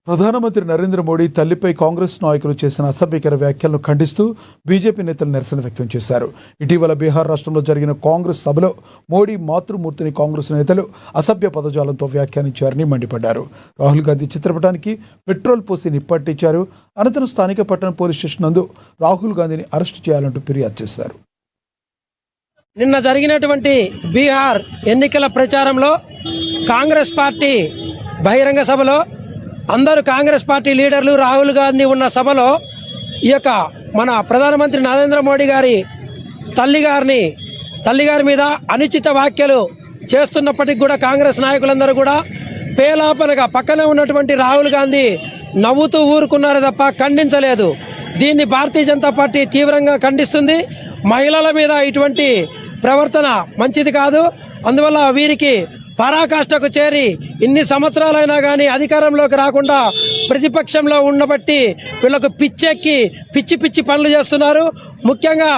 ప్రధానమంత్రి నరేంద్ర మోడీ తల్లిపై కాంగ్రెస్ నాయకులు చేసిన అసభ్యకర వ్యాఖ్యలను ఖండిస్తూ బీజేపీ నేతలు నిరసన వ్యక్తం చేశారు. ఇటీవల బీహార్ రాష్ట్రంలో జరిగిన కాంగ్రెస్ సభలో మోడీ మాతృమూర్తిని కాంగ్రెస్ నేతలు అసభ్య పదజాలంతో వ్యాఖ్యానించారని మండిపడ్డారు. రాహుల్ గాంధీ చిత్రపటానికి పెట్రోల్ పోసి నిప్పట్టించారు. అనంతరం స్థానిక పట్టణ పోలీస్ స్టేషన్ నందు రాహుల్ గాంధీని అరెస్టు చేయాలంటూ ఫిర్యాదు చేశారు. నిన్న జరిగినటువంటి బీహార్ ఎన్నికల ప్రచారంలో కాంగ్రెస్ పార్టీ బహిరంగ సభలో అందరూ కాంగ్రెస్ పార్టీ లీడర్లు రాహుల్ గాంధీ ఉన్న సభలో ఈ యొక్క మన ప్రధానమంత్రి నరేంద్ర మోడీ గారి తల్లిగారి మీద అనుచిత వ్యాఖ్యలు చేస్తున్నప్పటికీ కూడా కాంగ్రెస్ నాయకులందరూ కూడా పేలాపనగా పక్కనే ఉన్నటువంటి రాహుల్ గాంధీ నవ్వుతూ ఊరుకున్నారే తప్ప ఖండించలేదు. దీన్ని భారతీయ జనతా పార్టీ తీవ్రంగా ఖండిస్తుంది. మహిళల మీద ఇటువంటి ప్రవర్తన మంచిది కాదు. అందువల్ల వీరికి పరాకాష్ఠకు చేరి ఇన్ని సంవత్సరాలైనా కానీ అధికారంలోకి రాకుండా ప్రతిపక్షంలో ఉండబట్టి వీళ్ళకు పిచ్చెక్కి పిచ్చి పనులు చేస్తున్నారు. ముఖ్యంగా